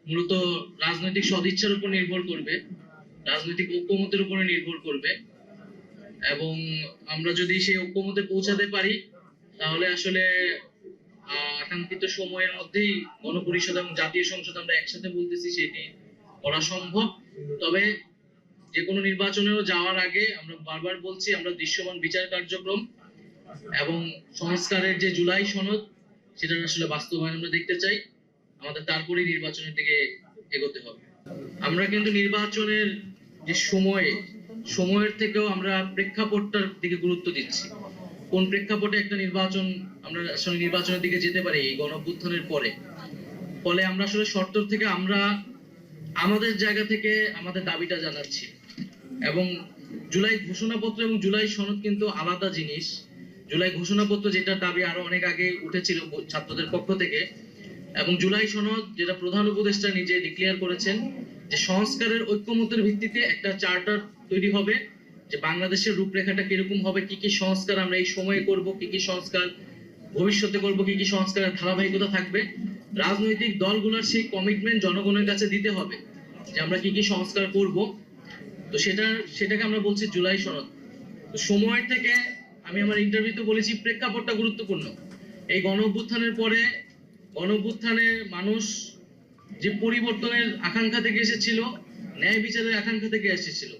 মূলত রাজনৈতিক সদিচ্ছার উপর নির্ভর করবে, রাজনৈতিক ঐক্যমতের উপরে নির্ভর করবে। এবং আমরা যদি সেই ঐক্যমতে পৌঁছাতে পারি তাহলে আসলে আকাঙ্ক্ষিত সময়ের মধ্যেই গণপরিষদ এবং জাতীয় সংসদ আমরা একসাথে বলতেছি সেটি করা সম্ভব। তবে যে কোনো নির্বাচনেও যাওয়ার আগে আমরা বারবার বলছি আমরা দৃশ্যমান বিচার কার্যক্রম এবং সংস্কারের যে জুলাই সনদ সেটার আসলে বাস্তবায়ন আমরা দেখতে চাই। আমাদের তারপরেই নির্বাচনের দিকে এগোতে হবে। আমরা কিন্তু নির্বাচনের যে সময়ের থেকেও আমরা প্রেক্ষাপটটার দিকে গুরুত্ব দিচ্ছি। কোন প্রেক্ষাপটে একটা নির্বাচন আমরা আসলে নির্বাচনের দিকে যেতে পারি এই গণঅভ্যুত্থানের পরে। ফলে আমরা আসলে শর্ত থেকে আমরা আমাদের জায়গা থেকে আমাদের দাবিটা জানাচ্ছি। এবং জুলাই ঘোষণাপত্র এবং জুলাই সনদ কিন্তু আলাদা জিনিস। জুলাই ঘোষণাপত্র যেটার দাবি আরো অনেক আগে উঠেছিল ছাত্রদের পক্ষ থেকে, এবং জুলাই সনদ যেটা প্রধান উপদেষ্টা নিজে ডিক্লেয়ার করেছেন যে সংস্কারের ঐক্যমতের ভিত্তিতে একটা চার্টার তৈরি হবে, যে বাংলাদেশের রূপরেখাটা কিরকম হবে, কি কি সংস্কার আমরা এই সময়ে করব, কি কি সংস্কার ভবিষ্যতে করব, কি কি সংস্কারের ধারাবাহিকতা থাকবে। রাজনৈতিক দলগুলোর সেই কমিটমেন্ট জনগণের কাছে দিতে হবে যে আমরা কি কি সংস্কার করব। তো সেটাকে আমরা বলছি জুলাই সনদ। তো সময়ের থেকে আমি আমার ইন্টারভিউতে বলেছি প্রেক্ষাপটটা গুরুত্বপূর্ণ। এই গণঅভ্যুত্থানের পরে গণঅভ্যুত্থানে মানুষ যে পরিবর্তনের আকাঙ্ক্ষা থেকে এসেছিল, ন্যায় বিচারের আকাঙ্ক্ষা থেকে এসেছিল,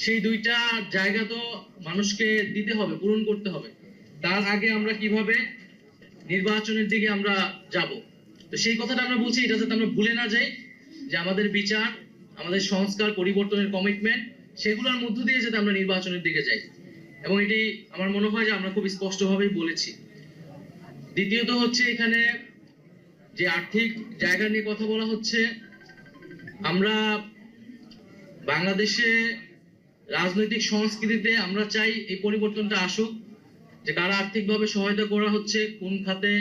সেই দুইটা জায়গা তো মানুষকে দিতে হবে, পূরণ করতে হবে। তার আগে আমরা কিভাবে নির্বাচনের দিকে আমরা যাব, তো সেই কথাটা আমরা বলছি, এটা যাতে আমরা ভুলে না যাই যে আমাদের বিচার, আমাদের সংস্কার, পরিবর্তনের কমিটমেন্ট, সেগুলোর মধ্য দিয়ে যাতে আমরা নির্বাচনের দিকে যাই। এবং এটি আমার মনে হয় যে আমরা খুব স্পষ্টভাবেই বলেছি। দ্বিতীয়ত হচ্ছে এখানে যে আর্থিক জায়গা নিয়ে কথা বলা হচ্ছে। আমরা বাংলাদেশে রাজনৈতিক সংস্কৃতিতে আমরা চাই এই পরিবর্তনটা আসুক, যে কারা আর্থিকভাবে সহায়তা করা হচ্ছে, কোন খাতে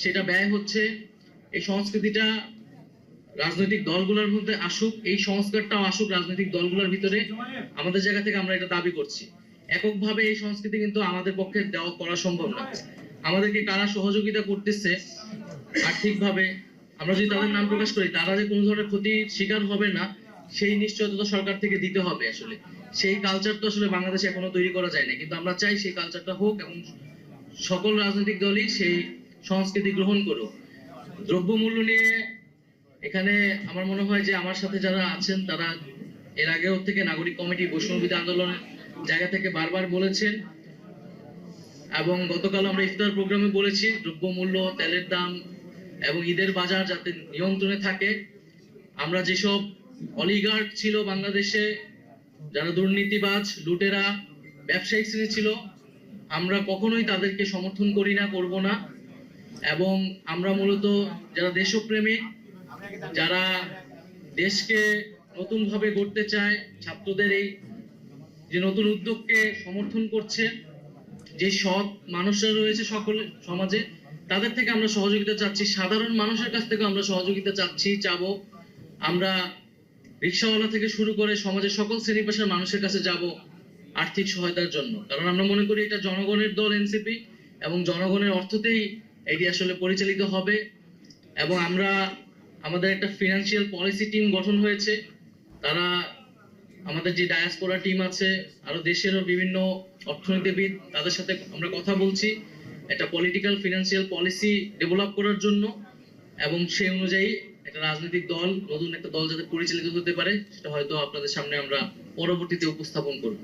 সেটা ব্যয় হচ্ছে, এই সংস্কৃতিটা রাজনৈতিক দলগুলোর মধ্যে আসুক, এই সংস্কারটাও আসুক রাজনৈতিক দলগুলোর ভিতরে। আমাদের জায়গা থেকে আমরা এটা দাবি করছি। এককভাবে এই সংস্কৃতি কিন্তু আমাদের পক্ষে দেওয়া করা সম্ভব না। আমাদেরকে কারা সহযোগিতা করতেছে আর্থিকভাবে, আমরা যদি তাদের নাম প্রকাশ করি, তারা যে কোনো ধরনের ক্ষতির শিকার হবে না সেই নিশ্চয়তা সরকার থেকে দিতে হবে। আসলে সেই কালচার তো আসলে বাংলাদেশে এখনো তৈরি করা যায় না, কিন্তু আমরা চাই সেই কালচারটা হোক এবং সকল রাজনৈতিক দলই সেই সংস্কৃতি গ্রহণ করুক। দ্রব্যমূল্য নিয়ে এখানে আমার মনে হয় যে আমার সাথে যারা আছেন তারা এর আগেও থেকে নাগরিক কমিটি, বৈষম্যবিরোধী আন্দোলনের জায়গা থেকে বারবার বলেছেন, এবং গতকাল আমরা ইফতার প্রোগ্রামে বলেছি দ্রব্যমূল্য, তেলের দাম এবং ঈদের বাজার যাতে নিয়ন্ত্রণে থাকে। আমরা যেসব অলিগার্ক ছিল বাংলাদেশে, যারা দুর্নীতিবাজ, লুটেরা, ব্যবসায়িক শ্রেণী ছিল, আমরা কখনোই তাদেরকে সমর্থন করি না, করব না। এবং আমরা মূলত যারা দেশপ্রেমিক, যারা দেশকে নতুন ভাবে গড়তে চায়, ছাত্রদের এই যে নতুন উদ্যোগকে সমর্থন করছে, যে সৎ মানুষরা রয়েছে সকল সমাজে, তাদের থেকে আমরা সহযোগিতা চাচ্ছি। সাধারণ মানুষের কাছ থেকে আমরা সহযোগিতা চাবো। আমরা রিক্সাওয়ালা থেকে শুরু করে সমাজের সকল শ্রেণী পেশার মানুষের কাছে যাব আর্থিক সহায়তার জন্য। কারণ আমরা মনে করি এটা জনগণের দল এনসিপি, এবং জনগণের অর্থতেই এটি আসলে পরিচালিত হবে। এবং আমরা আমাদের একটা ফিনান্সিয়াল পলিসি টিম গঠন হয়েছে। তারা আমাদের যে ডায়াসপোরা টিম আছে, আরো দেশেরও বিভিন্ন অর্থনীতিবিদ, তাদের সাথে আমরা কথা বলছি একটা পলিটিক্যাল ফিনান্সিয়াল পলিসি ডেভেলপ করার জন্য। এবং সেই অনুযায়ী একটা রাজনৈতিক দল, নতুন একটা দল যাতে পরিচালিত হতে পারে, সেটা হয়তো আপনাদের সামনে আমরা পরবর্তীতে উপস্থাপন করব।